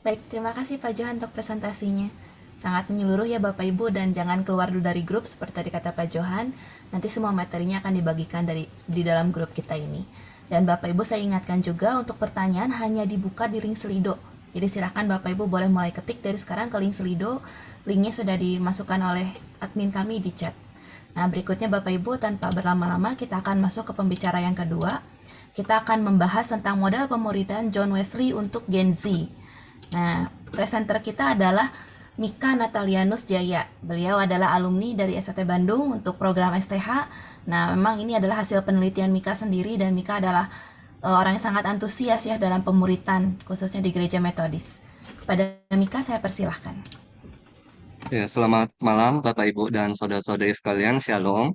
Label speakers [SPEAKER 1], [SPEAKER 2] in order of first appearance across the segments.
[SPEAKER 1] Baik, terima kasih Pak Johan untuk presentasinya. Sangat menyeluruh ya Bapak Ibu dan jangan keluar dulu dari grup seperti tadi kata Pak Johan. Nanti semua materinya akan dibagikan di dalam grup kita ini. Dan Bapak Ibu saya ingatkan juga untuk pertanyaan hanya dibuka di link Slido. Jadi silahkan Bapak Ibu boleh mulai ketik dari sekarang ke link Slido. Linknya sudah dimasukkan oleh admin kami di chat. Nah, berikutnya Bapak Ibu, tanpa berlama-lama kita akan masuk ke pembicara yang kedua. Kita akan membahas tentang model pemuridan John Wesley untuk Gen Z. Nah, presenter kita adalah Mika Natalianus Jaya. Beliau adalah alumni dari STT Bandung untuk program STH. Nah, memang ini adalah hasil penelitian Mika sendiri dan Mika adalah orang yang sangat antusias ya dalam pemuritan, khususnya di gereja Metodis. Kepada Mika saya persilahkan.
[SPEAKER 2] Ya, selamat malam Bapak Ibu dan saudara-saudari sekalian, Shalom.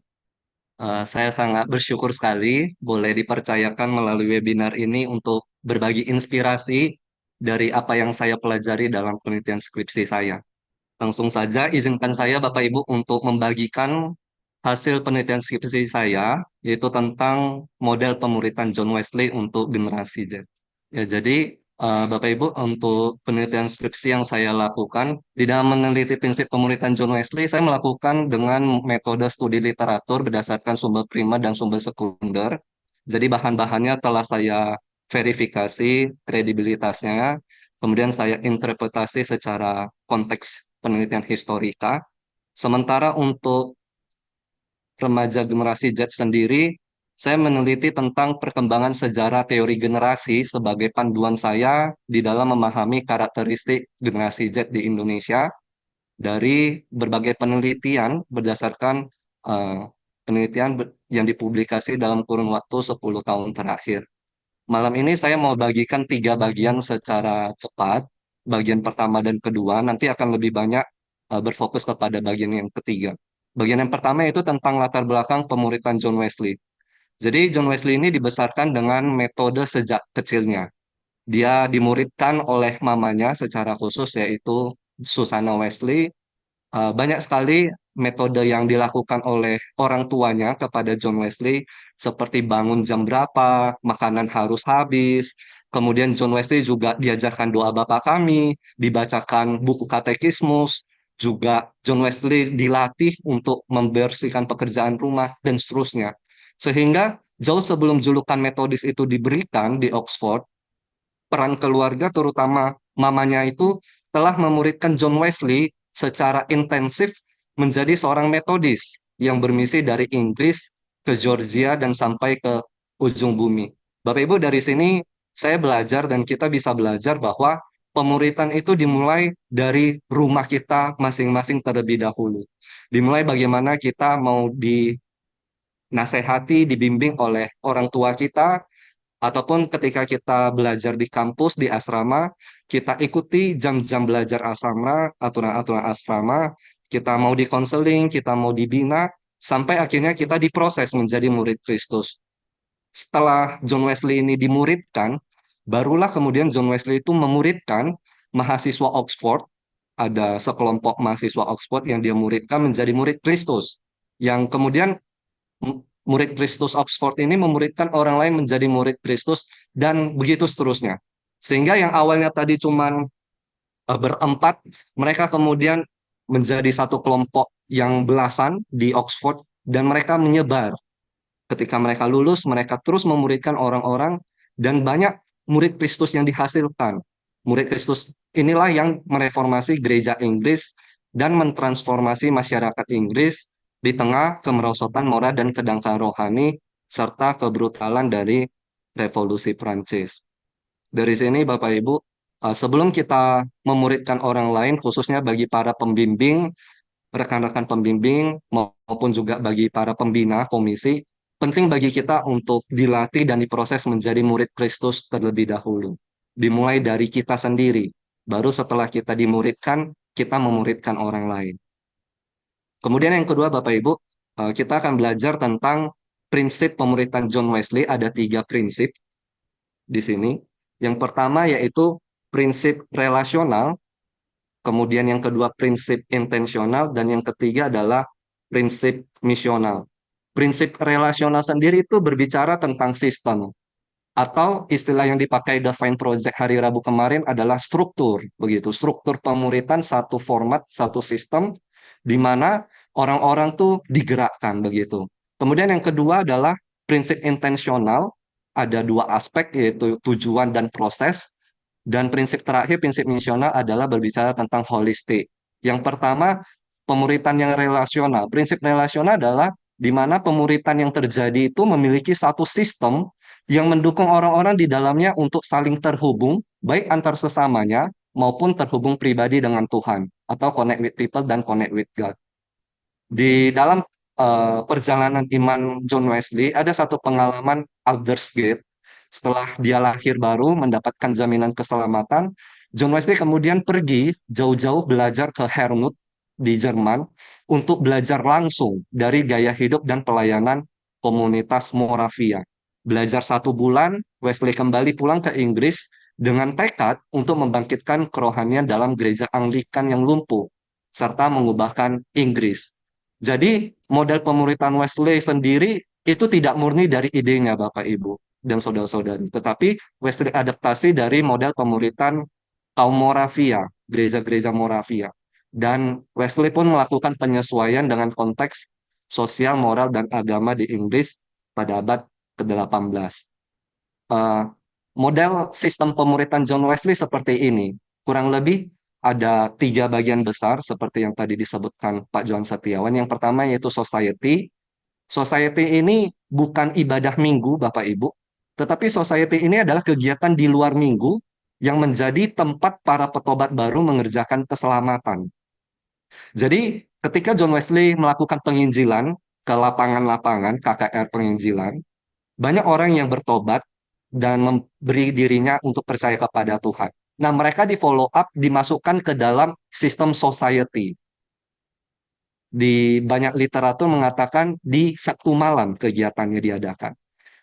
[SPEAKER 2] Saya sangat bersyukur sekali boleh dipercayakan melalui webinar ini untuk berbagi inspirasi dari apa yang saya pelajari dalam penelitian skripsi saya. Langsung saja izinkan saya Bapak Ibu untuk membagikan hasil penelitian skripsi saya, yaitu tentang model pemuritan John Wesley untuk generasi Z. Ya, jadi Bapak Ibu, untuk penelitian skripsi yang saya lakukan, di dalam meneliti prinsip pemuritan John Wesley, saya melakukan dengan metode studi literatur berdasarkan sumber primer dan sumber sekunder. Jadi bahan-bahannya telah saya verifikasi kredibilitasnya, kemudian saya interpretasi secara konteks penelitian historika. Sementara untuk remaja generasi Z sendiri, saya meneliti tentang perkembangan sejarah teori generasi sebagai panduan saya di dalam memahami karakteristik generasi Z di Indonesia dari berbagai penelitian berdasarkan eh, penelitian yang dipublikasi dalam kurun waktu 10 tahun terakhir. Malam ini saya mau bagikan tiga bagian secara cepat. Bagian pertama dan kedua nanti akan lebih banyak berfokus kepada bagian yang ketiga. Bagian yang pertama itu tentang latar belakang pemuritan John Wesley. Jadi John Wesley ini dibesarkan dengan metode sejak kecilnya. Dia dimuridkan oleh mamanya secara khusus yaitu Susanna Wesley. Banyak sekali metode yang dilakukan oleh orang tuanya kepada John Wesley, seperti bangun jam berapa, makanan harus habis. Kemudian John Wesley juga diajarkan doa Bapa Kami, dibacakan buku katekismus, juga John Wesley dilatih untuk membersihkan pekerjaan rumah, dan seterusnya. Sehingga jauh sebelum julukan metodis itu diberikan di Oxford, peran keluarga terutama mamanya itu telah memuridkan John Wesley secara intensif menjadi seorang metodis yang bermisi dari Inggris ke Georgia dan sampai ke ujung bumi. Bapak Ibu, dari sini saya belajar dan kita bisa belajar bahwa pemuritan itu dimulai dari rumah kita masing-masing terlebih dahulu. Dimulai bagaimana kita mau dinasehati, dibimbing oleh orang tua kita, ataupun ketika kita belajar di kampus, di asrama, kita ikuti jam-jam belajar asrama, aturan-aturan asrama, kita mau dikonseling, kita mau dibina, sampai akhirnya kita diproses menjadi murid Kristus. Setelah John Wesley ini dimuridkan, barulah kemudian John Wesley itu memuridkan mahasiswa Oxford, ada sekelompok mahasiswa Oxford yang dia muridkan menjadi murid Kristus, yang kemudian murid Kristus Oxford ini memuridkan orang lain menjadi murid Kristus dan begitu seterusnya. Sehingga yang awalnya tadi cuman berempat, mereka kemudian menjadi satu kelompok yang belasan di Oxford dan mereka menyebar. Ketika mereka lulus, mereka terus memuridkan orang-orang dan banyak murid Kristus yang dihasilkan. Murid Kristus inilah yang mereformasi gereja Inggris dan mentransformasi masyarakat Inggris di tengah kemerosotan moral dan kedangkalan rohani serta kebrutalan dari revolusi Prancis. Dari sini Bapak Ibu, sebelum kita memuridkan orang lain, khususnya bagi para pembimbing, rekan-rekan pembimbing maupun juga bagi para pembina komisi, penting bagi kita untuk dilatih dan diproses menjadi murid Kristus terlebih dahulu. Dimulai dari kita sendiri, baru setelah kita dimuridkan, kita memuridkan orang lain. Kemudian yang kedua Bapak Ibu, kita akan belajar tentang prinsip pemuridan John Wesley. Ada tiga prinsip di sini. Yang pertama yaitu prinsip relasional, kemudian yang kedua prinsip intensional, dan yang ketiga adalah prinsip misional. Prinsip relasional sendiri itu berbicara tentang sistem. Atau istilah yang dipakai Divine Project hari Rabu kemarin adalah struktur, begitu. Struktur pemuritan satu format, satu sistem, di mana orang-orang tuh digerakkan, begitu. Kemudian yang kedua adalah prinsip intensional, ada dua aspek, yaitu tujuan dan proses. Dan prinsip terakhir, prinsip misional adalah berbicara tentang holistik. Yang pertama, pemuritan yang relasional. Prinsip relasional adalah di mana pemuritan yang terjadi itu memiliki satu sistem yang mendukung orang-orang di dalamnya untuk saling terhubung, baik antar sesamanya maupun terhubung pribadi dengan Tuhan, atau connect with people dan connect with God. Di dalam perjalanan iman John Wesley, ada satu pengalaman Aldersgate. Setelah dia lahir baru, mendapatkan jaminan keselamatan, John Wesley kemudian pergi jauh-jauh belajar ke Herrnhut di Jerman untuk belajar langsung dari gaya hidup dan pelayanan komunitas Moravia. Belajar 1 bulan, Wesley kembali pulang ke Inggris dengan tekad untuk membangkitkan kerohanian dalam gereja Anglikan yang lumpuh, serta mengubahkan Inggris. Jadi model pemuritan Wesley sendiri itu tidak murni dari idenya Bapak Ibu dan saudara-saudari, tetapi Wesley adaptasi dari model pemuritan kaum Moravia, gereja-gereja Moravia. Dan Wesley pun melakukan penyesuaian dengan konteks sosial, moral, dan agama di Inggris pada abad ke-18. Eh, Model sistem pemuritan John Wesley seperti ini. Kurang lebih ada 3 bagian besar seperti yang tadi disebutkan Pak Johan Setiawan. Yang pertama yaitu society. Society ini bukan ibadah minggu, Bapak Ibu, tetapi society ini adalah kegiatan di luar minggu yang menjadi tempat para petobat baru mengerjakan keselamatan. Jadi, ketika John Wesley melakukan penginjilan ke lapangan-lapangan, KKR penginjilan, banyak orang yang bertobat dan memberi dirinya untuk percaya kepada Tuhan. Nah, mereka di follow up, dimasukkan ke dalam sistem society. Di banyak literatur mengatakan di Sabtu malam kegiatannya diadakan.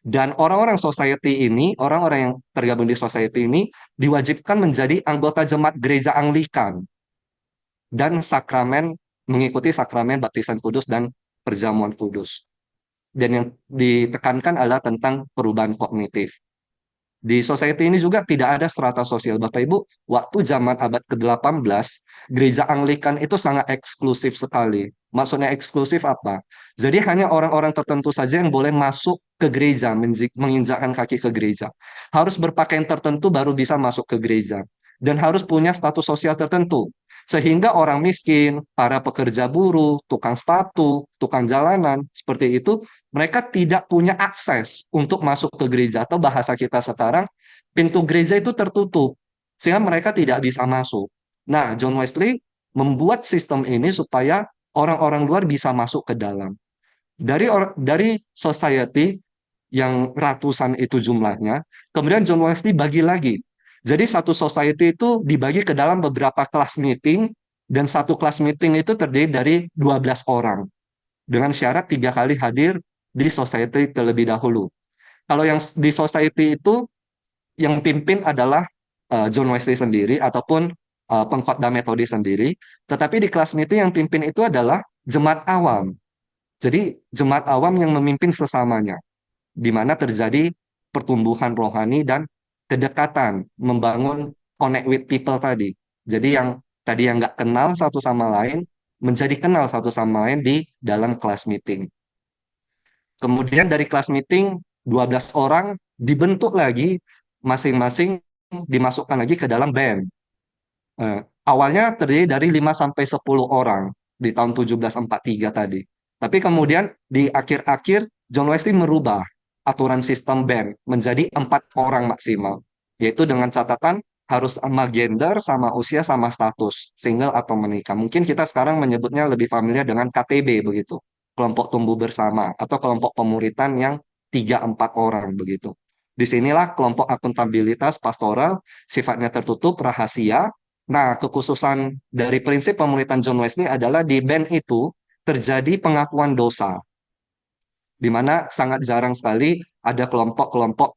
[SPEAKER 2] Dan orang-orang society ini, orang-orang yang tergabung di society ini, diwajibkan menjadi anggota jemaat gereja Anglikan dan sakramen, mengikuti sakramen baptisan kudus dan perjamuan kudus. Dan yang ditekankan adalah tentang perubahan kognitif. Di society ini juga tidak ada strata sosial. Bapak Ibu, waktu zaman abad ke-18, gereja Anglikan itu sangat eksklusif sekali. Maksudnya eksklusif apa? Jadi hanya orang-orang tertentu saja yang boleh masuk ke gereja, menginjakkan kaki ke gereja. Harus berpakaian tertentu baru bisa masuk ke gereja. Dan harus punya status sosial tertentu. Sehingga orang miskin, para pekerja buruh, tukang sepatu, tukang jalanan, seperti itu, mereka tidak punya akses untuk masuk ke gereja, atau bahasa kita sekarang, pintu gereja itu tertutup sehingga mereka tidak bisa masuk. Nah, John Wesley membuat sistem ini supaya orang-orang luar bisa masuk ke dalam. Dari society yang ratusan itu jumlahnya, kemudian John Wesley bagi lagi. Jadi satu society itu dibagi ke dalam beberapa kelas meeting, dan satu kelas meeting itu terdiri dari 12 orang dengan syarat 3 kali hadir di society terlebih dahulu. Kalau yang di society itu yang pimpin adalah John Wesley sendiri ataupun pengkhotbah metode sendiri, tetapi di kelas meeting yang pimpin itu adalah jemaat awam. Jadi jemaat awam yang memimpin sesamanya, di mana terjadi pertumbuhan rohani dan kedekatan, membangun connect with people tadi. Jadi yang tadi yang nggak kenal satu sama lain menjadi kenal satu sama lain di dalam kelas meeting. Kemudian dari kelas meeting 12 orang dibentuk lagi, masing-masing dimasukkan lagi ke dalam band. Awalnya terdiri dari 5 sampai 10 orang di tahun 1743 tadi. Tapi kemudian di akhir-akhir John Wesley merubah aturan sistem band menjadi 4 orang maksimal, yaitu dengan catatan harus sama gender, sama usia, sama status, single atau menikah. Mungkin kita sekarang menyebutnya lebih familiar dengan KTB begitu, kelompok tumbuh bersama atau kelompok pemuritan yang 3-4 orang begitu. Disinilah kelompok akuntabilitas pastoral, sifatnya tertutup, rahasia. Nah, kekhususan dari prinsip pemuritan John Wesley adalah di band itu terjadi pengakuan dosa, di mana sangat jarang sekali ada kelompok-kelompok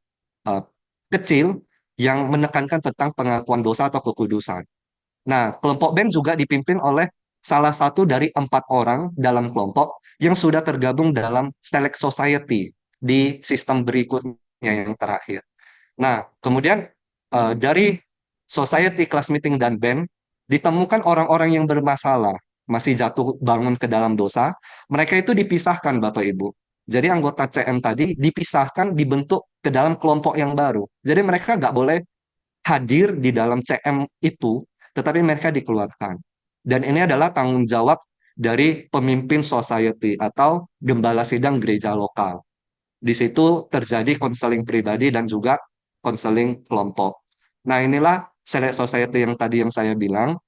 [SPEAKER 2] eh, kecil yang menekankan tentang pengakuan dosa atau kekudusan. Nah, kelompok band juga dipimpin oleh salah satu dari 4 orang dalam kelompok yang sudah tergabung dalam select society di sistem berikutnya yang terakhir. Nah, kemudian dari society, class meeting, dan band, ditemukan orang-orang yang bermasalah, masih jatuh bangun ke dalam dosa, mereka itu dipisahkan, Bapak Ibu. Jadi anggota CM tadi dipisahkan, dibentuk ke dalam kelompok yang baru. Jadi mereka nggak boleh hadir di dalam CM itu, tetapi mereka dikeluarkan. Dan ini adalah tanggung jawab dari pemimpin society atau gembala sidang gereja lokal. Di situ terjadi konseling pribadi dan juga konseling kelompok. Nah, inilah select society yang tadi yang saya bilang,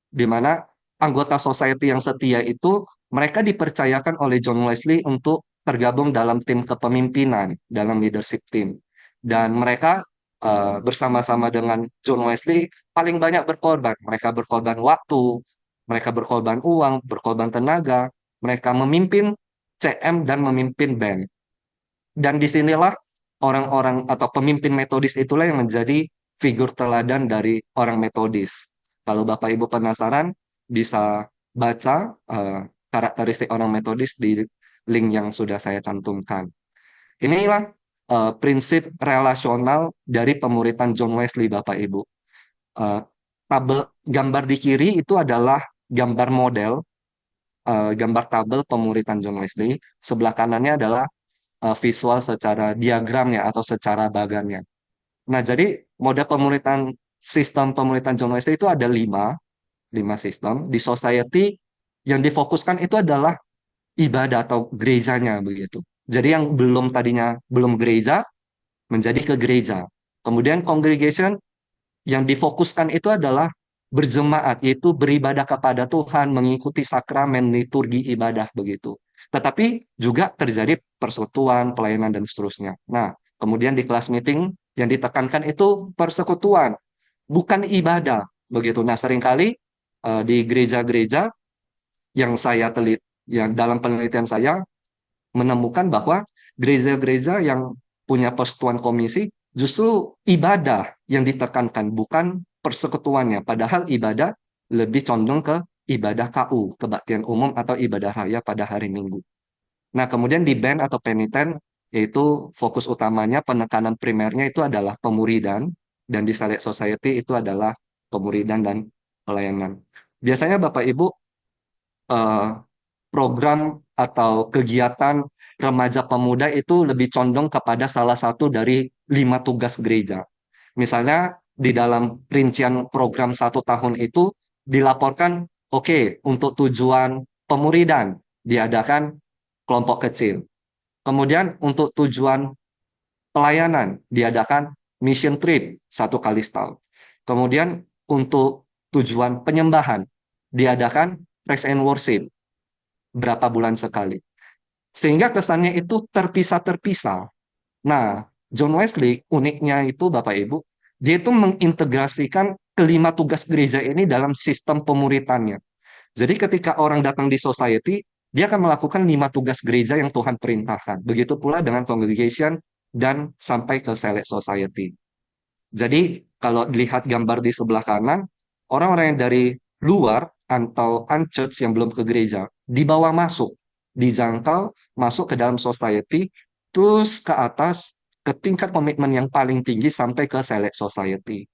[SPEAKER 2] di mana anggota society yang setia itu mereka dipercayakan oleh John Wesley untuk tergabung dalam tim kepemimpinan, dalam leadership team. Dan mereka bersama-sama dengan John Wesley paling banyak berkorban. Mereka berkorban waktu, mereka berkorban uang, berkorban tenaga, mereka memimpin CM dan memimpin band. Dan disinilah orang-orang atau pemimpin metodis itulah yang menjadi figur teladan dari orang metodis. Kalau Bapak Ibu penasaran, bisa baca karakteristik orang metodis di link yang sudah saya cantumkan. Inilah prinsip relasional dari pemuritan John Wesley, Bapak Ibu. Eh, tabel gambar di kiri itu adalah gambar model, gambar tabel pemuritan John Wesley. Sebelah kanannya adalah visual secara diagramnya atau secara bagannya. Nah, jadi mode pemuritan sistem pemuritan John Wesley itu ada lima sistem. Di society yang difokuskan itu adalah ibadah atau gerejanya begitu. Jadi yang belum tadinya belum gereja menjadi ke gereja. Kemudian congregation yang difokuskan itu adalah berjemaat, yaitu beribadah kepada Tuhan, mengikuti sakramen, liturgi ibadah begitu. Tetapi juga terjadi persekutuan, pelayanan, dan seterusnya. Nah, kemudian di kelas meeting yang ditekankan itu persekutuan, bukan ibadah begitu. Nah, seringkali di gereja-gereja yang saya telit, yang dalam penelitian saya menemukan bahwa gereja-gereja yang punya persekutuan komisi justru ibadah yang ditekankan, bukan persekutuannya. Padahal ibadah lebih condong ke ibadah KU, kebaktian umum atau ibadah raya pada hari Minggu. Nah, kemudian di band atau peniten, yaitu fokus utamanya penekanan primernya itu adalah pemuridan, dan di Select Society itu adalah pemuridan dan pelayanan. Biasanya Bapak Ibu eh, program atau kegiatan remaja pemuda itu lebih condong kepada salah satu dari 5 tugas gereja. Misalnya di dalam rincian program 1 tahun itu dilaporkan, oke, untuk tujuan pemuridan diadakan kelompok kecil. Kemudian untuk tujuan pelayanan diadakan mission trip 1 kali setahun. Kemudian untuk tujuan penyembahan diadakan praise and worship berapa bulan sekali. Sehingga kesannya itu terpisah-terpisah. Nah, John Wesley uniknya itu Bapak Ibu, dia itu mengintegrasikan kelima tugas gereja ini dalam sistem pemuritannya. Jadi ketika orang datang di society, dia akan melakukan 5 tugas gereja yang Tuhan perintahkan. Begitu pula dengan congregation dan sampai ke select society. Jadi kalau dilihat gambar di sebelah kanan, orang-orang yang dari luar atau unchurched yang belum ke gereja, dibawa masuk, dijangkau, masuk ke dalam society, terus ke atas, ke tingkat komitmen yang paling tinggi sampai ke select society.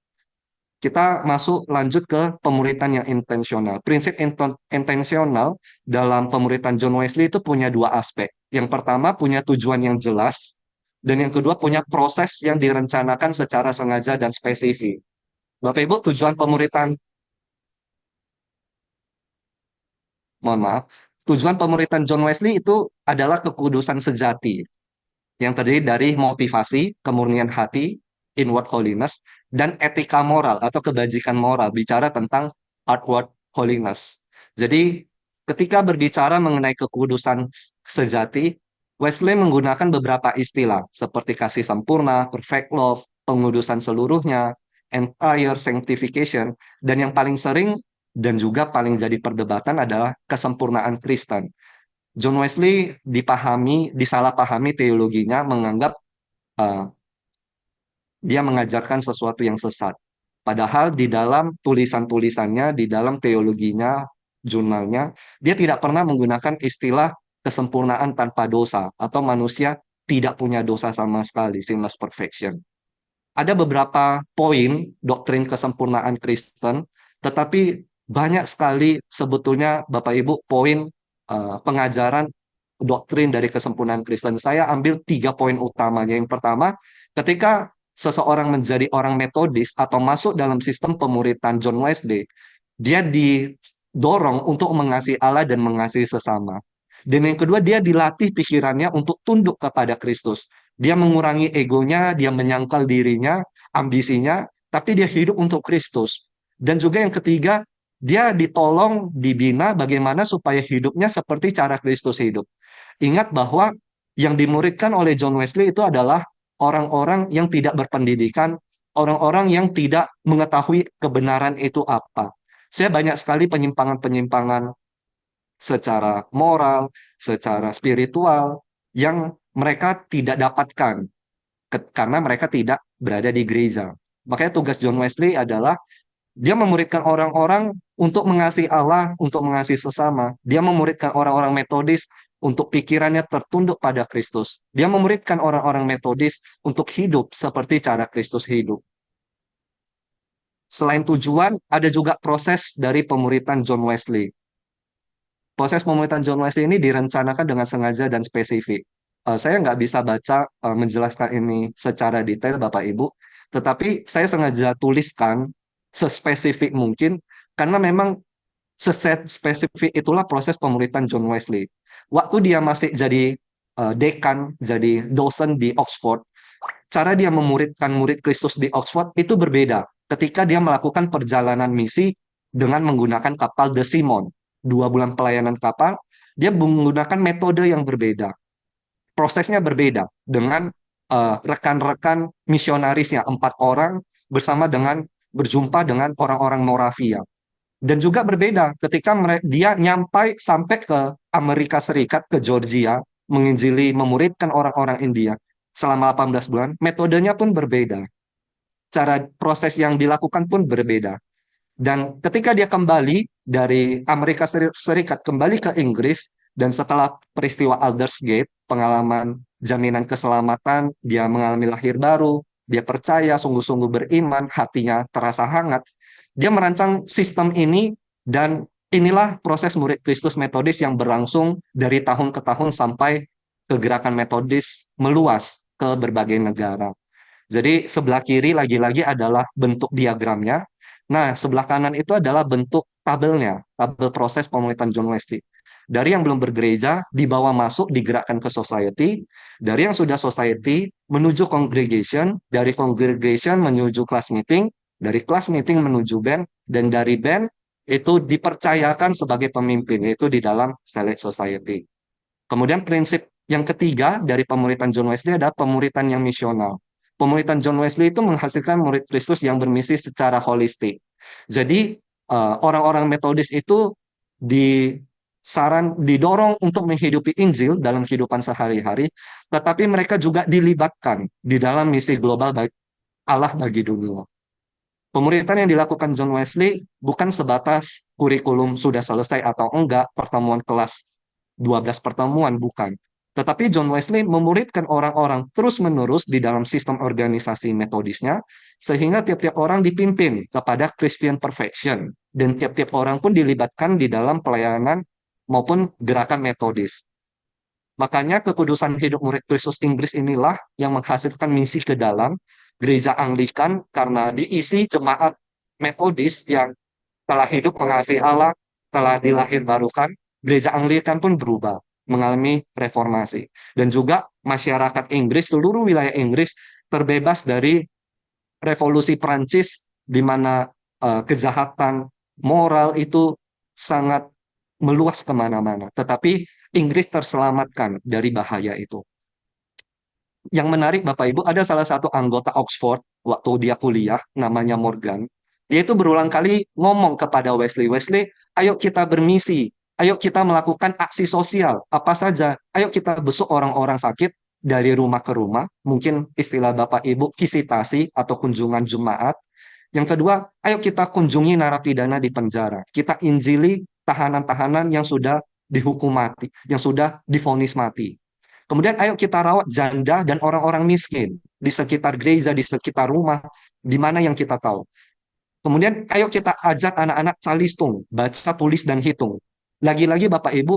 [SPEAKER 2] Kita masuk lanjut ke pemuritan yang intensional. Prinsip intensional dalam pemuritan John Wesley itu punya 2 aspek. Yang pertama punya tujuan yang jelas, dan yang kedua punya proses yang direncanakan secara sengaja dan spesifik. Bapak Ibu, tujuan pemuritan, mohon maaf, tujuan pemuritan John Wesley itu adalah kekudusan sejati yang terdiri dari motivasi, kemurnian hati, inward holiness, dan etika moral atau kebajikan moral, bicara tentang outward holiness. Jadi, ketika berbicara mengenai kekudusan sejati, Wesley menggunakan beberapa istilah seperti kasih sempurna, perfect love, pengudusan seluruhnya, entire sanctification, dan yang paling sering dan juga paling jadi perdebatan adalah kesempurnaan Kristen. John Wesley disalahpahami teologinya, menganggap uh, dia mengajarkan sesuatu yang sesat. Padahal di dalam tulisan-tulisannya, di dalam teologinya, jurnalnya, dia tidak pernah menggunakan istilah kesempurnaan tanpa dosa atau manusia tidak punya dosa sama sekali, sinless perfection. ada beberapa poin doktrin kesempurnaan Kristen, tetapi banyak sekali sebetulnya Bapak Ibu poin pengajaran doktrin dari kesempurnaan Kristen. Saya ambil 3 poin utamanya. Yang pertama, ketika seseorang menjadi orang metodis atau masuk dalam sistem pemuritan John Wesley, dia didorong untuk mengasihi Allah dan mengasihi sesama. Dan yang kedua, dia dilatih pikirannya untuk tunduk kepada Kristus. Dia mengurangi egonya, dia menyangkal dirinya, ambisinya, tapi dia hidup untuk Kristus. Dan juga yang ketiga, dia ditolong, dibina bagaimana supaya hidupnya seperti cara Kristus hidup. Ingat bahwa yang dimuridkan oleh John Wesley itu adalah orang-orang yang tidak berpendidikan, orang-orang yang tidak mengetahui kebenaran itu apa. Saya banyak sekali penyimpangan-penyimpangan secara moral, secara spiritual yang mereka tidak dapatkan karena mereka tidak berada di gereja. Makanya tugas John Wesley adalah dia memuridkan orang-orang untuk mengasihi Allah, untuk mengasihi sesama. Dia memuridkan orang-orang metodis untuk pikirannya tertunduk pada Kristus. Dia memuridkan orang-orang metodis untuk hidup seperti cara Kristus hidup. Selain tujuan, ada juga proses dari pemuritan John Wesley. Proses pemuritan John Wesley ini direncanakan dengan sengaja dan spesifik. Saya nggak bisa baca menjelaskan ini secara detail, Bapak Ibu, tetapi saya sengaja tuliskan sespesifik mungkin karena memang spesifik itulah proses pemuritan John Wesley. Waktu dia masih jadi dekan, jadi dosen di Oxford, cara dia memuridkan murid Kristus di Oxford itu berbeda ketika dia melakukan perjalanan misi dengan menggunakan kapal The Simon. 2 bulan pelayanan kapal, dia menggunakan metode yang berbeda. Prosesnya berbeda dengan rekan-rekan misionarisnya, 4 orang bersama dengan berjumpa dengan orang-orang Moravia. Dan juga berbeda ketika dia nyampai sampai ke Amerika Serikat, ke Georgia, menginjili, memuridkan orang-orang India selama 18 bulan, metodenya pun berbeda. Cara proses yang dilakukan pun berbeda. Dan ketika dia kembali dari Amerika Serikat, kembali ke Inggris, dan setelah peristiwa Aldersgate, pengalaman jaminan keselamatan, dia mengalami lahir baru, dia percaya, sungguh-sungguh beriman, hatinya terasa hangat, dia merancang sistem ini, dan inilah proses murid Kristus metodis yang berlangsung dari tahun ke tahun sampai ke gerakan metodis meluas ke berbagai negara. Jadi sebelah kiri lagi-lagi adalah bentuk diagramnya. Nah, sebelah kanan itu adalah bentuk tabelnya, tabel proses pemuritan John Wesley. Dari yang belum bergereja, dibawa masuk, digerakkan ke society. Dari yang sudah society, menuju congregation. Dari congregation menuju class meeting. Dari class meeting menuju band. Dan dari band, itu dipercayakan sebagai pemimpin, yaitu di dalam select society. Kemudian prinsip yang ketiga dari pemuritan John Wesley adalah pemuritan yang misional. Pemuritan John Wesley itu menghasilkan murid Kristus yang bermisi secara holistik. Jadi orang-orang metodis itu didorong untuk menghidupi Injil dalam kehidupan sehari-hari, tetapi mereka juga dilibatkan di dalam misi global Allah bagi dunia. Pemuritan yang dilakukan John Wesley bukan sebatas kurikulum sudah selesai atau enggak, pertemuan kelas 12 pertemuan, bukan. Tetapi John Wesley memuridkan orang-orang terus-menerus di dalam sistem organisasi metodisnya, sehingga tiap-tiap orang dipimpin kepada Christian perfection, dan tiap-tiap orang pun dilibatkan di dalam pelayanan maupun gerakan metodis. Makanya kekudusan hidup murid Kristus Inggris inilah yang menghasilkan misi ke dalam gereja Anglikan karena diisi jemaat metodis yang telah hidup mengasihi Allah, telah dilahirbarukan. Gereja Anglikan pun berubah, mengalami reformasi. Dan juga masyarakat Inggris, seluruh wilayah Inggris terbebas dari revolusi Prancis di mana kejahatan moral itu sangat meluas kemana-mana. Tetapi Inggris terselamatkan dari bahaya itu. Yang menarik Bapak Ibu, ada salah satu anggota Oxford waktu dia kuliah, namanya Morgan. Dia itu berulang kali ngomong kepada Wesley, Wesley, ayo kita bermisi, ayo kita melakukan aksi sosial, apa saja. Ayo kita besuk orang-orang sakit dari rumah ke rumah, mungkin istilah Bapak Ibu, visitasi atau kunjungan jemaat. Yang kedua, ayo kita kunjungi narapidana di penjara. Kita injili tahanan-tahanan yang sudah dihukum mati, yang sudah divonis mati. Kemudian ayo kita rawat janda dan orang-orang miskin. di sekitar gereja, di sekitar rumah, di mana yang kita tahu. Kemudian ayo kita ajak anak-anak calistung, baca, tulis, dan hitung. Lagi-lagi Bapak Ibu,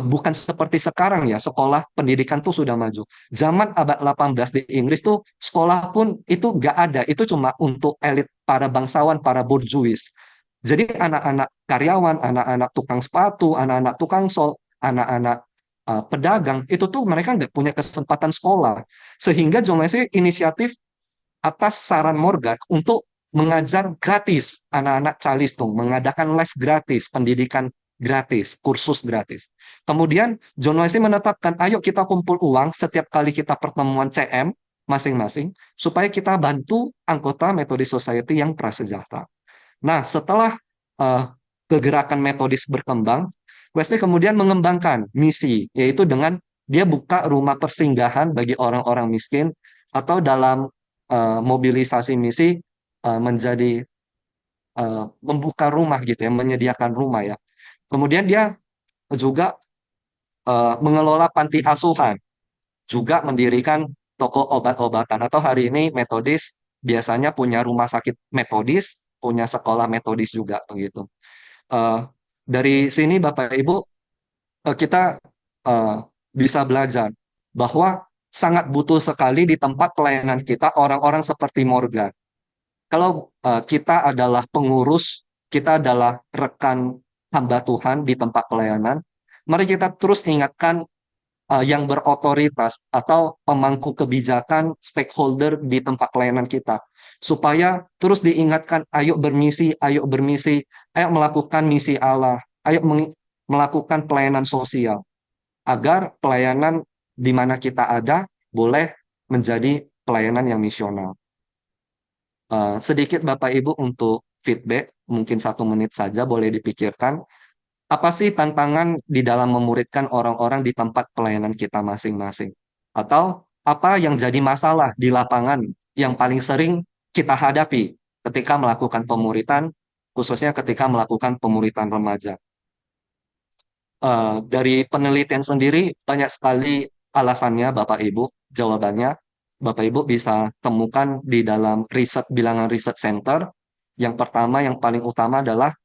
[SPEAKER 2] bukan seperti sekarang ya, sekolah pendidikan tuh sudah maju. Zaman abad 18 di Inggris tuh, sekolah pun itu nggak ada. Itu cuma untuk elit para bangsawan, para borjuis. Jadi anak-anak karyawan, anak-anak tukang sepatu, anak-anak tukang sol, anak-anak pedagang, itu tuh mereka nggak punya kesempatan sekolah. Sehingga John Wesley inisiatif atas saran Morgan untuk mengajar gratis anak-anak calistung, mengadakan les gratis, pendidikan gratis, kursus gratis. Kemudian John Wesley menetapkan, ayo kita kumpul uang setiap kali kita pertemuan CM masing-masing, supaya kita bantu anggota Methodist Society yang prasejahtera. Nah, setelah uh, kegerakan metodis berkembang, Wesley kemudian mengembangkan misi, yaitu dengan dia buka rumah persinggahan bagi orang-orang miskin, atau dalam mobilisasi misi menjadi membuka rumah gitu ya, menyediakan rumah ya. Kemudian dia juga mengelola panti asuhan, juga mendirikan toko obat-obatan, atau hari ini metodis biasanya punya rumah sakit metodis, punya sekolah metodis juga begitu. Eh, dari sini Bapak Ibu, kita eh, bisa belajar bahwa sangat butuh sekali di tempat pelayanan kita orang-orang seperti Morgan. Kalau kita adalah pengurus, kita adalah rekan hamba Tuhan di tempat pelayanan, mari kita terus ingatkan yang berotoritas atau pemangku kebijakan stakeholder di tempat pelayanan kita, supaya terus diingatkan, ayo bermisi, ayo melakukan misi Allah, ayo melakukan pelayanan sosial, agar pelayanan di mana kita ada boleh menjadi pelayanan yang misional. Sedikit Bapak Ibu untuk feedback, mungkin 1 menit saja boleh dipikirkan. Apa sih tantangan di dalam memuridkan orang-orang di tempat pelayanan kita masing-masing? Atau apa yang jadi masalah di lapangan yang paling sering kita hadapi ketika melakukan pemuritan, khususnya ketika melakukan pemuritan remaja? Dari penelitian sendiri banyak sekali alasannya Bapak Ibu, jawabannya Bapak Ibu bisa temukan di dalam riset bilangan riset center. Yang pertama, yang paling utama adalah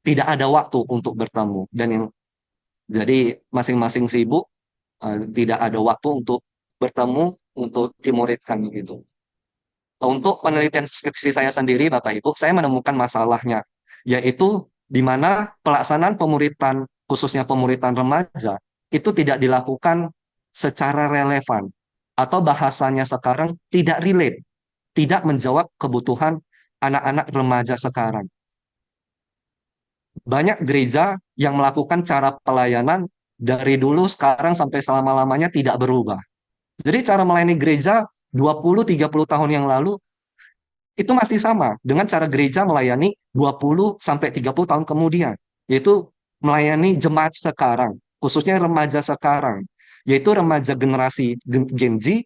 [SPEAKER 2] tidak ada waktu untuk bertemu, dan yang jadi masing-masing sibuk, tidak ada waktu untuk bertemu, untuk dimuridkan gitu. Untuk penelitian skripsi saya sendiri, Bapak Ibu, saya menemukan masalahnya, yaitu di mana pelaksanaan pemuritan, khususnya pemuritan remaja, itu tidak dilakukan secara relevan, atau bahasanya sekarang tidak relate, tidak menjawab kebutuhan anak-anak remaja sekarang. Banyak gereja yang melakukan cara pelayanan dari dulu, sekarang, sampai selama-lamanya tidak berubah. Jadi cara melayani gereja 20-30 tahun yang lalu itu masih sama dengan cara gereja melayani 20-30 tahun kemudian, yaitu melayani jemaat sekarang, khususnya remaja sekarang, yaitu remaja generasi Gen Z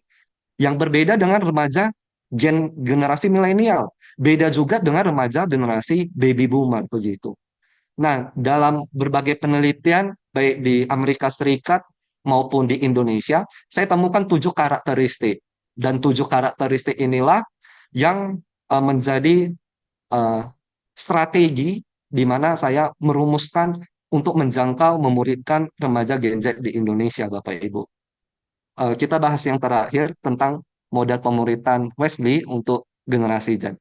[SPEAKER 2] yang berbeda dengan remaja generasi milenial, beda juga dengan remaja generasi baby boomer begitu. Nah, dalam berbagai penelitian, baik di Amerika Serikat maupun di Indonesia, saya temukan 7 karakteristik. Dan 7 karakteristik inilah yang menjadi eh, strategi di mana saya merumuskan untuk menjangkau, memuridkan remaja Gen Z di Indonesia, Bapak Ibu. Kita bahas yang terakhir tentang model pemuritan Wesley untuk generasi Z.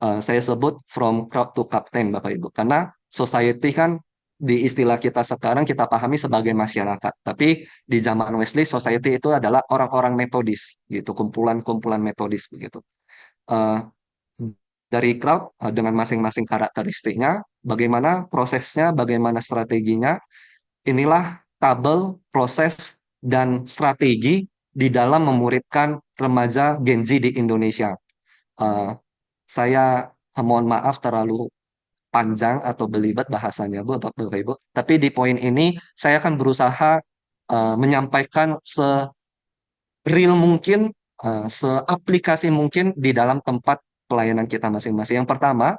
[SPEAKER 2] Eh, saya sebut from crowd to captain, Bapak Ibu, karena society kan di istilah kita sekarang kita pahami sebagai masyarakat, tapi di zaman Wesley society itu adalah orang-orang metodis gitu, kumpulan-kumpulan metodis begitu. Eh, dari crowd, dengan masing-masing karakteristiknya, bagaimana prosesnya, bagaimana strateginya, inilah tabel proses dan strategi di dalam memuridkan remaja Gen Z di Indonesia. Eh, saya mohon maaf terlalu panjang atau belibet bahasanya, Bu, Bapak Ibu. Tapi di poin ini saya akan berusaha menyampaikan se-real mungkin, se-aplikasi mungkin di dalam tempat pelayanan kita masing-masing. Yang pertama,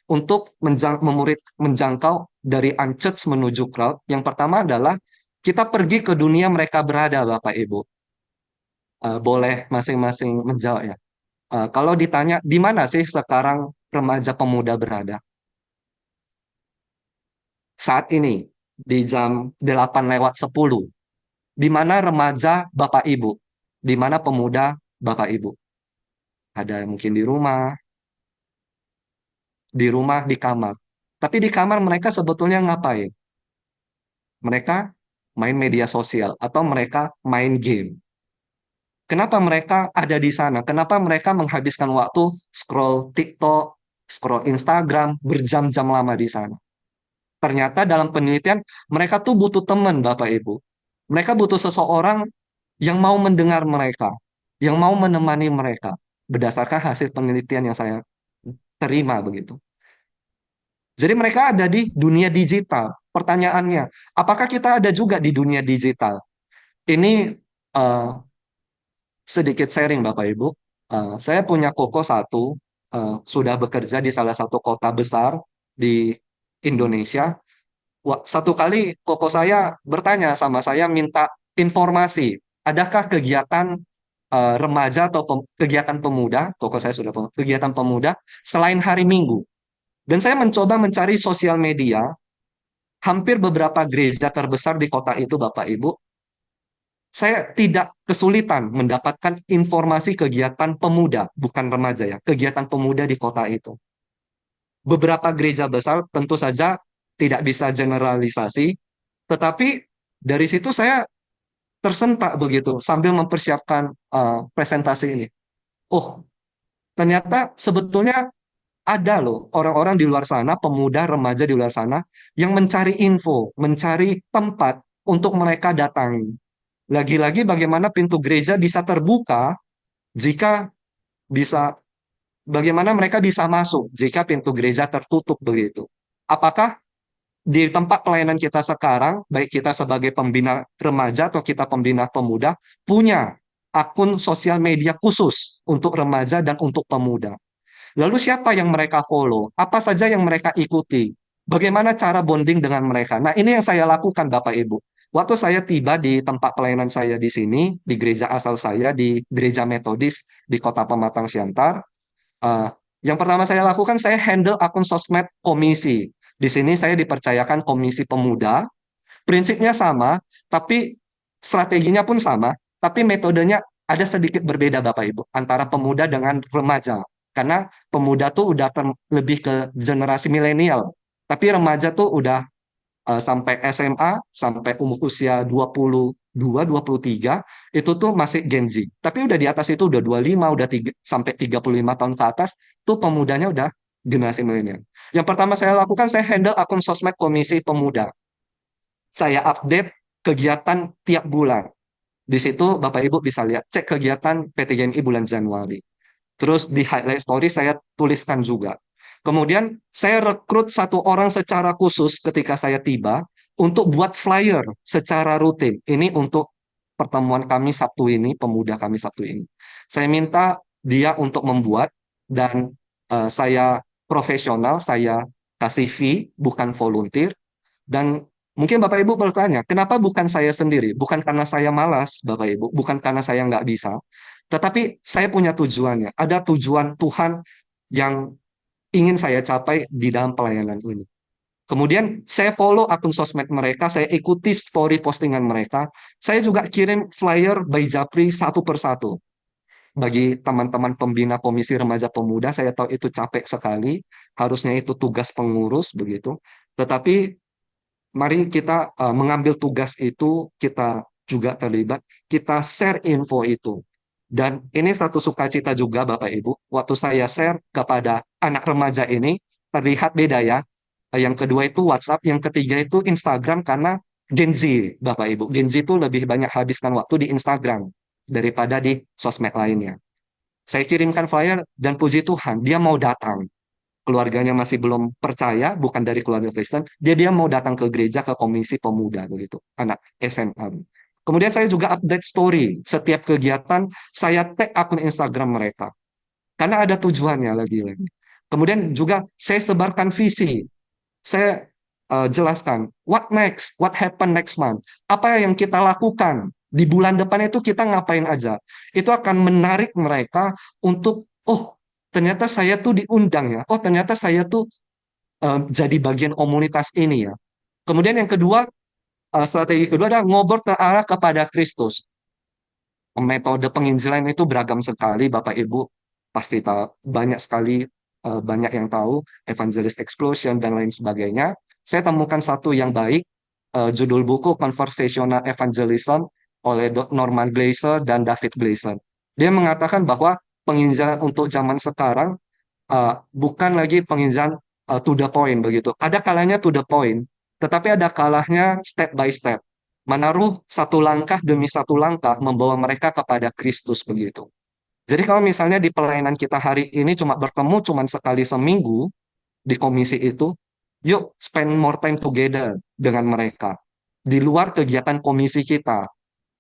[SPEAKER 2] untuk menjangkau dari unchurched menuju crowd, yang pertama adalah kita pergi ke dunia mereka berada, Bapak Ibu. boleh masing-masing menjawab ya. Kalau ditanya di mana sih sekarang remaja pemuda berada? Saat ini di jam 8:10, di mana remaja Bapak Ibu? Di mana pemuda Bapak Ibu? Ada yang mungkin di rumah, di kamar. Tapi di kamar mereka sebetulnya ngapain? Mereka main media sosial atau mereka main game. Kenapa mereka ada di sana? Kenapa mereka menghabiskan waktu scroll TikTok, scroll Instagram, berjam-jam lama di sana? Ternyata dalam penelitian mereka tuh butuh teman, Bapak Ibu. Mereka butuh seseorang yang mau mendengar mereka, yang mau menemani mereka. Berdasarkan hasil penelitian yang saya terima begitu. Jadi mereka ada di dunia digital. Pertanyaannya, apakah kita ada juga di dunia digital? Ini eh, sedikit sharing Bapak Ibu. Saya punya koko satu, sudah bekerja di salah satu kota besar di Indonesia. Satu kali koko saya bertanya sama saya minta informasi, adakah kegiatan remaja atau kegiatan pemuda, koko saya sudah kegiatan pemuda selain hari Minggu. Dan saya mencoba mencari sosial media, hampir beberapa gereja terbesar di kota itu Bapak Ibu, saya tidak kesulitan mendapatkan informasi kegiatan pemuda, bukan remaja ya, kegiatan pemuda di kota itu. Beberapa gereja besar tentu saja tidak bisa generalisasi, tetapi dari situ saya tersentak begitu sambil mempersiapkan presentasi ini. Oh, ternyata sebetulnya ada loh orang-orang di luar sana, pemuda, remaja di luar sana yang mencari info, mencari tempat untuk mereka datangi. Lagi-lagi bagaimana pintu gereja bisa terbuka jika bisa, bagaimana mereka bisa masuk jika pintu gereja tertutup begitu. Apakah di tempat pelayanan kita sekarang, baik kita sebagai pembina remaja atau kita pembina pemuda, punya akun sosial media khusus untuk remaja dan untuk pemuda? Lalu siapa yang mereka follow? Apa saja yang mereka ikuti? Bagaimana cara bonding dengan mereka? Nah, ini yang saya lakukan, Bapak Ibu. Waktu saya tiba di tempat pelayanan saya di sini, di gereja asal saya, di gereja Metodis di Kota Pematang Siantar, eh, yang pertama saya lakukan, saya handle akun sosmed komisi. Di sini saya dipercayakan komisi pemuda, prinsipnya sama, tapi strateginya pun sama, tapi metodenya ada sedikit berbeda Bapak Ibu antara pemuda dengan remaja. Karena pemuda tuh udah lebih ke generasi milenial, tapi remaja tuh udah sampai SMA, sampai umur usia 22, 23, itu tuh masih Gen Z. Tapi udah di atas itu udah 25, udah sampai 35 tahun ke atas, tuh pemudanya udah generasi milenial. Yang pertama saya lakukan, saya handle akun sosmed Komisi Pemuda. Saya update kegiatan tiap bulan. Di situ Bapak Ibu bisa lihat, cek kegiatan PTGMI bulan Januari. Terus di highlight story saya tuliskan juga. Kemudian saya rekrut satu orang secara khusus ketika saya tiba untuk buat flyer secara rutin. Ini untuk pertemuan kami Sabtu ini, pemuda kami Sabtu ini. Saya minta dia untuk membuat dan saya profesional, saya kasih fee, bukan volunteer. Dan mungkin Bapak Ibu bertanya, kenapa bukan saya sendiri? Bukan karena saya malas, Bapak Ibu, bukan karena saya nggak bisa, tetapi saya punya tujuannya. Ada tujuan Tuhan yang ingin saya capai di dalam pelayanan ini. Kemudian saya follow akun sosmed mereka, saya ikuti story postingan mereka. Saya juga kirim flyer by Japri satu persatu. Bagi teman-teman pembina Komisi Remaja Pemuda, saya tahu itu capek sekali, harusnya itu tugas pengurus begitu. Tetapi mari kita mengambil tugas itu, kita juga terlibat, kita share info itu. Dan ini satu sukacita juga Bapak Ibu, waktu saya share kepada anak remaja ini, terlihat beda ya. Yang kedua itu WhatsApp, yang ketiga itu Instagram karena Gen Z, Bapak Ibu. Gen Z itu lebih banyak habiskan waktu di Instagram daripada di sosmed lainnya. Saya kirimkan flyer dan puji Tuhan, dia mau datang, keluarganya masih belum percaya, bukan dari keluarga Kristen, dia mau datang ke gereja, ke komisi pemuda begitu, anak SMA. Kemudian saya juga update story setiap kegiatan, saya tag akun Instagram mereka karena ada tujuannya lagi-lagi. Kemudian juga saya sebarkan visi, saya jelaskan what next, what happen next month, apa yang kita lakukan di bulan depan itu kita ngapain aja. Itu akan menarik mereka untuk, oh ternyata saya tuh diundang ya, oh ternyata saya tuh jadi bagian komunitas ini ya. Kemudian yang kedua, strategi kedua adalah ngobrol ke arah kepada Kristus. Metode penginjilan itu beragam sekali, Bapak Ibu pasti tahu, banyak sekali, banyak yang tahu, evangelist explosion dan lain sebagainya. Saya temukan satu yang baik, judul buku Conversational Evangelism oleh Norman Glaser dan David Glaser. Dia mengatakan bahwa penginjilan untuk zaman sekarang bukan lagi penginjilan to the point begitu. Ada kalanya to the point, tetapi ada kalanya step by step. Menaruh satu langkah demi satu langkah membawa mereka kepada Kristus begitu. Jadi kalau misalnya di pelayanan kita hari ini cuma bertemu cuma sekali seminggu di komisi itu, yuk spend more time together dengan mereka. Di luar kegiatan komisi kita,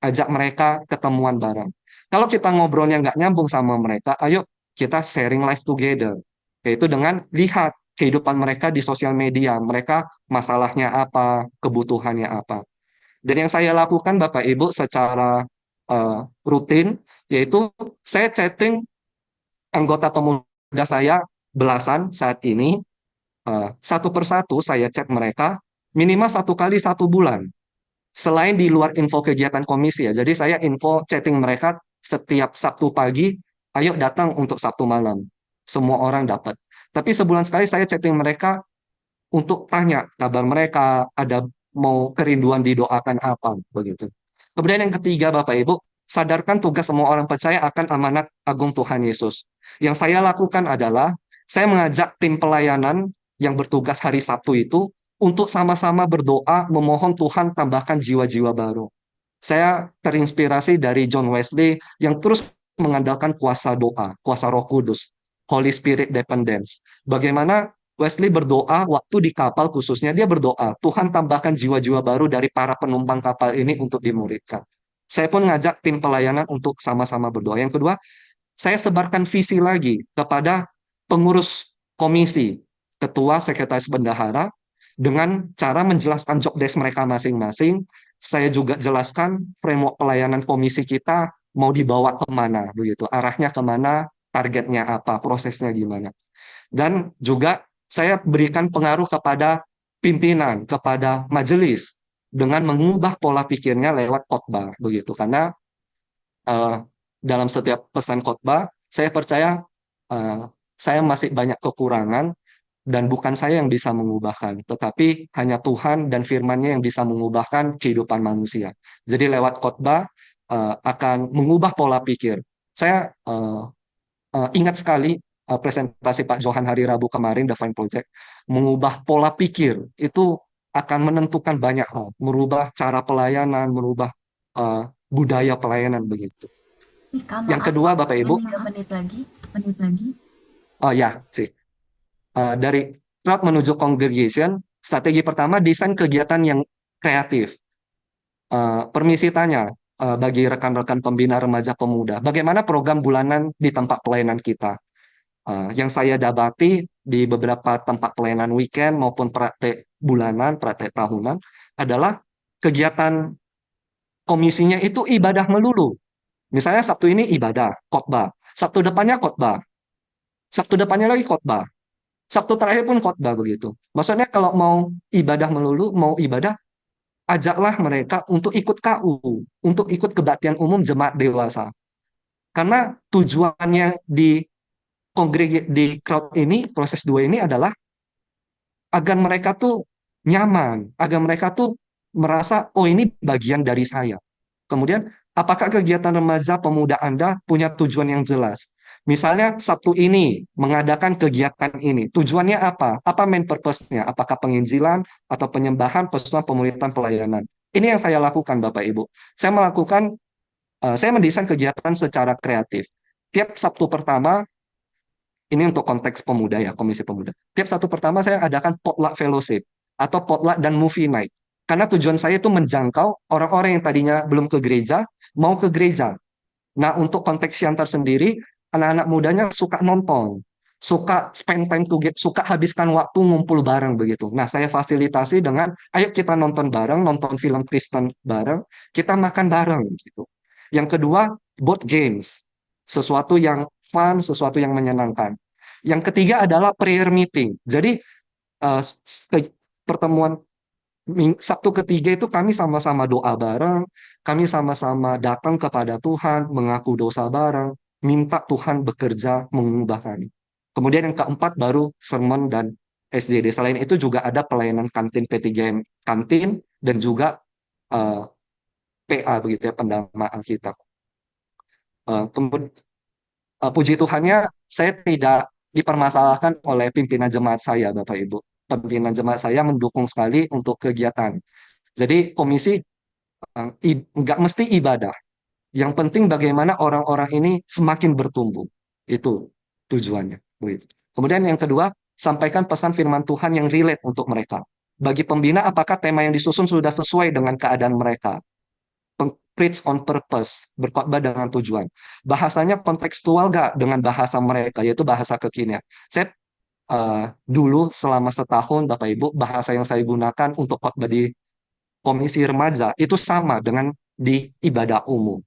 [SPEAKER 2] ajak mereka ketemuan bareng. Kalau kita ngobrolnya nggak nyambung sama mereka, ayo kita sharing life together. Yaitu dengan lihat kehidupan mereka di sosial media, mereka masalahnya apa, kebutuhannya apa. Dan yang saya lakukan Bapak Ibu secara rutin, yaitu saya chatting anggota pemuda saya belasan saat ini, satu persatu saya chat mereka, minimal satu kali 1 bulan. Selain di luar info kegiatan komisi ya, jadi saya info chatting mereka setiap Sabtu pagi, ayo datang untuk Sabtu malam. Semua orang dapat. Tapi sebulan sekali saya chatting mereka untuk tanya kabar mereka, ada mau kerinduan didoakan apa, begitu. Kemudian yang ketiga, Bapak Ibu, sadarkan tugas semua orang percaya akan amanat agung Tuhan Yesus. Yang saya lakukan adalah, saya mengajak tim pelayanan yang bertugas hari Sabtu itu untuk sama-sama berdoa, memohon Tuhan tambahkan jiwa-jiwa baru. Saya terinspirasi dari John Wesley yang terus mengandalkan kuasa doa, kuasa Roh Kudus, Holy Spirit dependence. Bagaimana Wesley berdoa waktu di kapal khususnya, dia berdoa, Tuhan tambahkan jiwa-jiwa baru dari para penumpang kapal ini untuk dimuridkan. Saya pun ngajak tim pelayanan untuk sama-sama berdoa. Yang kedua, saya sebarkan visi lagi kepada pengurus komisi, ketua, sekretaris bendahara, dengan cara menjelaskan job desk mereka masing-masing. Saya juga jelaskan framework pelayanan komisi kita mau dibawa kemana, begitu, arahnya kemana, targetnya apa, prosesnya gimana. Dan juga saya berikan pengaruh kepada pimpinan, kepada majelis, dengan mengubah pola pikirnya lewat khotbah, begitu. Karena eh, dalam setiap pesan khotbah, saya percaya eh, saya masih banyak kekurangan dan bukan saya yang bisa mengubahkan, tetapi hanya Tuhan dan firman-Nya yang bisa mengubahkan kehidupan manusia. Jadi lewat khotbah akan mengubah pola pikir. Saya ingat sekali presentasi Pak Johan hari Rabu kemarin, The Fine Project, mengubah pola pikir itu akan menentukan banyak hal, merubah cara pelayanan, merubah eh, budaya pelayanan begitu.
[SPEAKER 1] Nih, Kak,
[SPEAKER 2] Yang
[SPEAKER 1] maaf,
[SPEAKER 2] kedua, Bapak
[SPEAKER 1] waktunya
[SPEAKER 2] Ibu,
[SPEAKER 1] 3 menit lagi. Menit lagi.
[SPEAKER 2] oh ya, sih. Dari crowd menuju congregation, strategi pertama desain kegiatan yang kreatif. Permisi tanya bagi rekan-rekan pembina remaja pemuda, bagaimana program bulanan di tempat pelayanan kita? Yang saya dapati di beberapa tempat pelayanan weekend maupun praktek bulanan, praktek tahunan adalah kegiatan komisinya itu ibadah melulu. Misalnya Sabtu ini ibadah, khotbah. Sabtu depannya khotbah. Sabtu depannya lagi khotbah. Sabtu terakhir pun khotbah begitu. Maksudnya kalau mau ibadah melulu, mau ibadah, ajaklah mereka untuk ikut KU, untuk ikut kebaktian umum jemaat dewasa. Karena tujuannya di crowd ini, proses 2 ini adalah agar mereka tuh nyaman, agar mereka tuh merasa, oh ini bagian dari saya. Kemudian, apakah kegiatan remaja pemuda Anda punya tujuan yang jelas? Misalnya Sabtu ini mengadakan kegiatan ini, tujuannya apa? Apa main purpose-nya? Apakah penginjilan atau penyembahan, persekutuan, pemulihan, pelayanan? Ini yang saya lakukan, Bapak Ibu. Saya mendesain kegiatan secara kreatif. Tiap Sabtu pertama, ini untuk konteks pemuda ya, Komisi Pemuda. Tiap Sabtu pertama saya adakan potluck fellowship atau potluck dan movie night. Karena tujuan saya itu menjangkau orang-orang yang tadinya belum ke gereja, mau ke gereja. Nah, untuk konteks yang tersendiri, anak-anak mudanya suka nonton, suka spend time together, suka habiskan waktu ngumpul bareng begitu. Nah, saya fasilitasi dengan, ayo kita nonton bareng, nonton film Kristen bareng, kita makan bareng gitu. Yang kedua, board games, sesuatu yang fun, sesuatu yang menyenangkan. Yang ketiga adalah prayer meeting. Jadi pertemuan Sabtu ketiga itu kami sama-sama doa bareng, kami sama-sama datang kepada Tuhan, mengaku dosa bareng, minta Tuhan bekerja mengubah kami. Kemudian yang keempat baru sermon dan SJD. Selain itu juga ada pelayanan kantin P3M, kantin dan juga eh, PA begitu ya, pendalaman Alkitab. Kemudian puji Tuhannya saya tidak dipermasalahkan oleh pimpinan jemaat saya, Bapak Ibu. Pimpinan jemaat saya mendukung sekali untuk kegiatan. Jadi komisi nggak mesti ibadah. Yang penting bagaimana orang-orang ini semakin bertumbuh. Itu tujuannya. Begitu. Kemudian yang kedua, sampaikan pesan firman Tuhan yang relate untuk mereka. Bagi pembina, apakah tema yang disusun sudah sesuai dengan keadaan mereka? Preach on purpose, berkhotbah dengan tujuan. Bahasanya kontekstual gak dengan bahasa mereka, yaitu bahasa kekinian. Saya dulu selama setahun, Bapak Ibu, bahasa yang saya gunakan untuk khotbah di komisi remaja itu sama dengan di ibadah umum.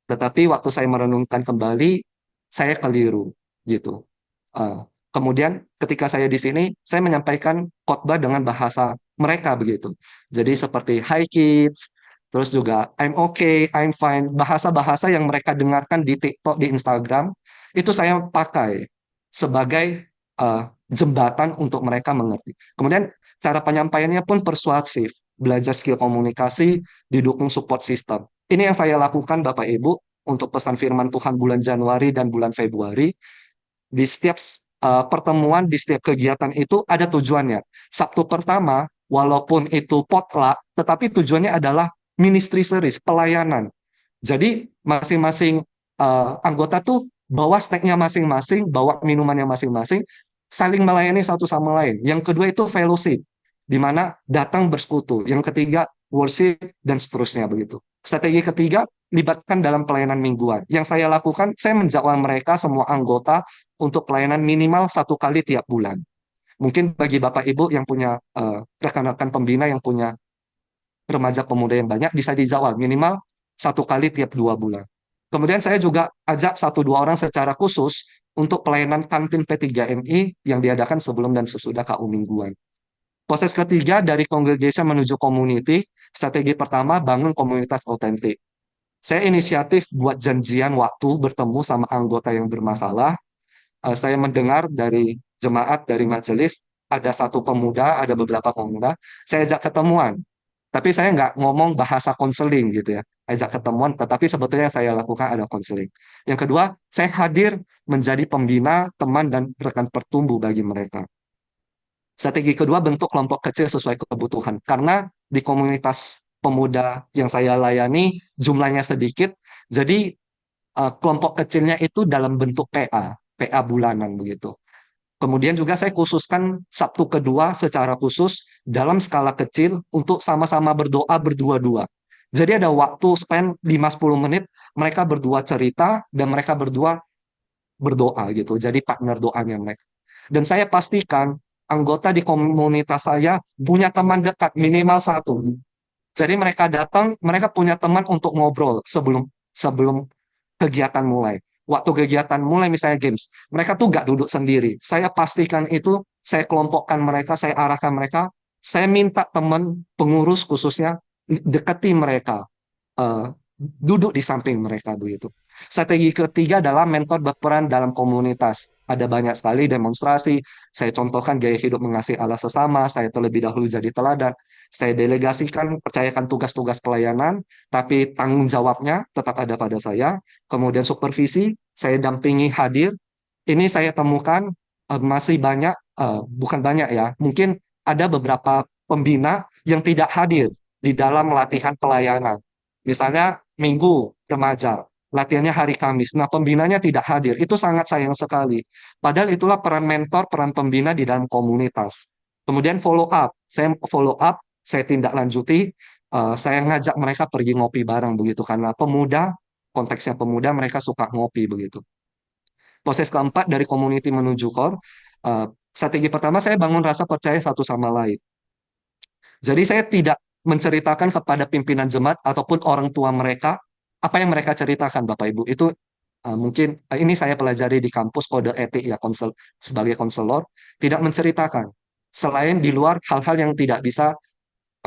[SPEAKER 2] Tetapi waktu saya merenungkan kembali, saya keliru gitu. Eh, Kemudian ketika saya di sini, saya menyampaikan khotbah dengan bahasa mereka begitu. Jadi seperti Hi kids, terus juga I'm okay, I'm fine, bahasa-bahasa yang mereka dengarkan di TikTok, di Instagram, itu saya pakai sebagai eh, jembatan untuk mereka mengerti. Kemudian cara penyampaiannya pun persuasif, belajar skill komunikasi, didukung support system. Ini yang saya lakukan Bapak Ibu untuk pesan firman Tuhan bulan Januari dan bulan Februari. Di setiap pertemuan, di setiap kegiatan itu ada tujuannya. Sabtu pertama, walaupun itu potluck, tetapi tujuannya adalah ministry service, pelayanan. Jadi masing-masing anggota tuh bawa snacknya masing-masing, bawa minumannya masing-masing, saling melayani satu sama lain. Yang kedua itu fellowship, di mana datang bersekutu. Yang ketiga worship dan seterusnya begitu. Strategi ketiga, libatkan dalam pelayanan mingguan. Yang saya lakukan, saya menjadwal mereka semua anggota untuk pelayanan minimal 1 kali tiap bulan. Mungkin bagi Bapak Ibu yang punya rekan-rekan pembina yang punya remaja pemuda yang banyak bisa dijawab minimal 1 kali tiap 2 bulan. Kemudian saya juga ajak 1-2 orang secara khusus untuk pelayanan kantin P3MI yang diadakan sebelum dan sesudah KU mingguan. Proses ketiga dari congregation menuju community, strategi pertama bangun komunitas otentik. Saya inisiatif buat janjian waktu bertemu sama anggota yang bermasalah. Saya mendengar dari jemaat, dari majelis, ada satu pemuda, ada beberapa pemuda, saya ajak ketemuan. Tapi saya nggak ngomong bahasa konseling gitu ya. Ajak ketemuan, tetapi sebetulnya yang saya lakukan ada konseling. Yang kedua, saya hadir menjadi pembina, teman, dan rekan pertumbuh bagi mereka. Strategi kedua, bentuk kelompok kecil sesuai kebutuhan. Karena di komunitas pemuda yang saya layani, jumlahnya sedikit, jadi kelompok kecilnya itu dalam bentuk PA bulanan begitu. Kemudian juga saya khususkan Sabtu kedua secara khusus dalam skala kecil untuk sama-sama berdoa berdua-dua. Jadi ada waktu spend 5-10 menit mereka berdua cerita dan mereka berdua berdoa gitu. Jadi partner doanya mereka. Dan saya pastikan anggota di komunitas saya punya teman dekat minimal satu. Jadi mereka datang, mereka punya teman untuk ngobrol sebelum sebelum kegiatan mulai. Waktu kegiatan mulai misalnya games, mereka tuh gak duduk sendiri. Saya pastikan itu, saya kelompokkan mereka, saya arahkan mereka, saya minta teman pengurus khususnya dekati mereka, eh, duduk di samping mereka begitu. Strategi ketiga adalah mentor berperan dalam komunitas. Ada banyak sekali demonstrasi. Saya contohkan gaya hidup mengasihi Allah sesama. Saya terlebih dahulu jadi teladan. Saya delegasikan, percayakan tugas-tugas pelayanan, tapi tanggung jawabnya tetap ada pada saya. Kemudian supervisi, saya dampingi hadir. Ini saya temukan masih banyak, bukan banyak ya, mungkin ada beberapa pembina yang tidak hadir di dalam latihan pelayanan. Misalnya minggu remaja, latihannya hari Kamis. Nah, pembinanya tidak hadir. Itu sangat sayang sekali. Padahal itulah peran mentor, peran pembina di dalam komunitas. Kemudian follow up. Saya follow up, saya tindak lanjuti, saya ngajak mereka pergi ngopi bareng begitu karena pemuda, konteksnya pemuda mereka suka ngopi begitu. Proses keempat dari community menuju core. Eh, Strategi pertama saya bangun rasa percaya satu sama lain. Jadi saya tidak menceritakan kepada pimpinan jemaat ataupun orang tua mereka apa yang mereka ceritakan, Bapak Ibu. Itu mungkin ini saya pelajari di kampus kode etik ya sebagai konselor, tidak menceritakan selain di luar hal-hal yang tidak bisa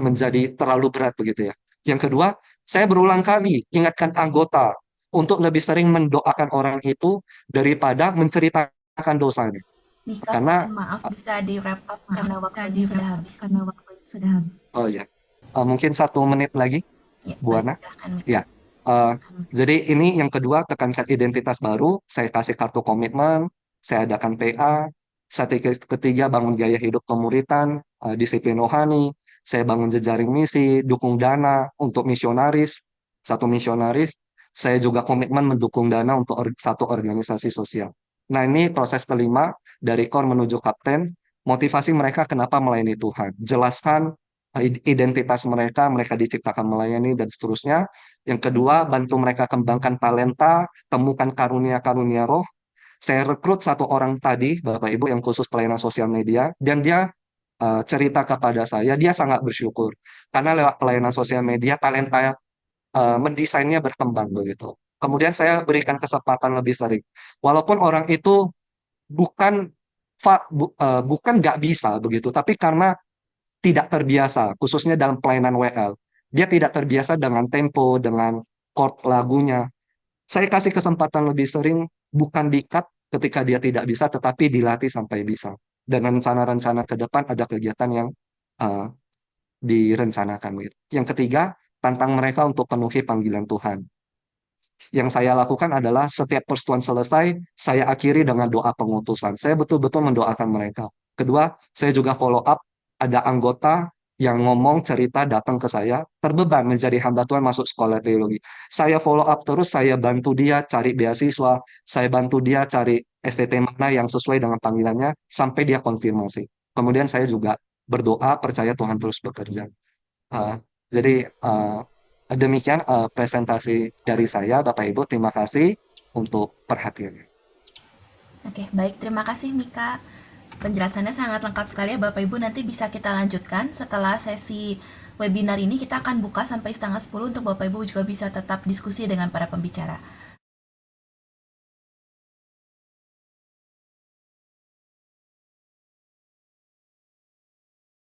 [SPEAKER 2] menjadi terlalu berat begitu ya. Yang kedua, saya berulang kali ingatkan anggota untuk lebih sering mendoakan orang itu daripada menceritakan dosanya.
[SPEAKER 1] Mika,
[SPEAKER 2] Karena
[SPEAKER 1] mohon maaf bisa di wrap up
[SPEAKER 3] Maaf,
[SPEAKER 1] karena
[SPEAKER 3] bisa
[SPEAKER 1] waktunya
[SPEAKER 3] di
[SPEAKER 1] sudah
[SPEAKER 3] wrap up
[SPEAKER 1] habis.
[SPEAKER 3] karena waktunya sudah habis.
[SPEAKER 2] oh ya, mungkin 1 menit lagi,
[SPEAKER 1] Ya,
[SPEAKER 2] Bu
[SPEAKER 1] baik,
[SPEAKER 2] Ana.
[SPEAKER 1] silahkan Mika.
[SPEAKER 2] Ya, eh, jadi ini yang kedua tekankan identitas baru. Saya kasih kartu komitmen, saya adakan PA. Strategi ketiga bangun gaya hidup pemuritan, disiplin rohani. Saya bangun jejaring misi, dukung dana untuk misionaris, satu misionaris. Saya juga komitmen mendukung dana untuk satu organisasi sosial. Nah ini proses kelima dari core menuju kapten. Motivasi mereka kenapa melayani Tuhan. Jelaskan identitas mereka, mereka diciptakan melayani dan seterusnya. Yang kedua, bantu mereka kembangkan talenta, temukan karunia-karunia roh. Saya rekrut satu orang tadi, Bapak Ibu, yang khusus pelayanan sosial media, dan dia cerita kepada saya, dia sangat bersyukur. Karena lewat pelayanan sosial media, talenta mendesainnya berkembang begitu. Kemudian saya berikan kesempatan lebih sering. Walaupun orang itu bukan bukan nggak bisa begitu, tapi karena tidak terbiasa, khususnya dalam pelayanan WL. Dia tidak terbiasa dengan tempo, dengan chord lagunya. Saya kasih kesempatan lebih sering, bukan di-cut ketika dia tidak bisa, tetapi dilatih sampai bisa. Dan rencana-rencana ke depan ada kegiatan yang uh, direncanakan. Gitu. Yang ketiga, tantang mereka untuk penuhi panggilan Tuhan. Yang saya lakukan adalah setiap persetujuan selesai, saya akhiri dengan doa pengutusan. Saya betul-betul mendoakan mereka. Kedua, saya juga follow up. Ada anggota yang ngomong cerita datang ke saya, terbeban menjadi hamba Tuhan masuk sekolah teologi. Saya follow up terus, saya bantu dia cari beasiswa, saya bantu dia cari STT mana yang sesuai dengan panggilannya, sampai dia konfirmasi. Kemudian saya juga berdoa, percaya Tuhan terus bekerja. Uh, jadi demikian presentasi dari saya, Bapak Ibu. Terima kasih untuk perhatiannya.
[SPEAKER 1] Oke, baik. Terima kasih Mika. Penjelasannya sangat lengkap sekali ya Bapak Ibu. Nanti bisa kita lanjutkan setelah sesi webinar ini. Kita akan buka sampai setengah 10 untuk Bapak Ibu juga bisa tetap diskusi dengan para pembicara.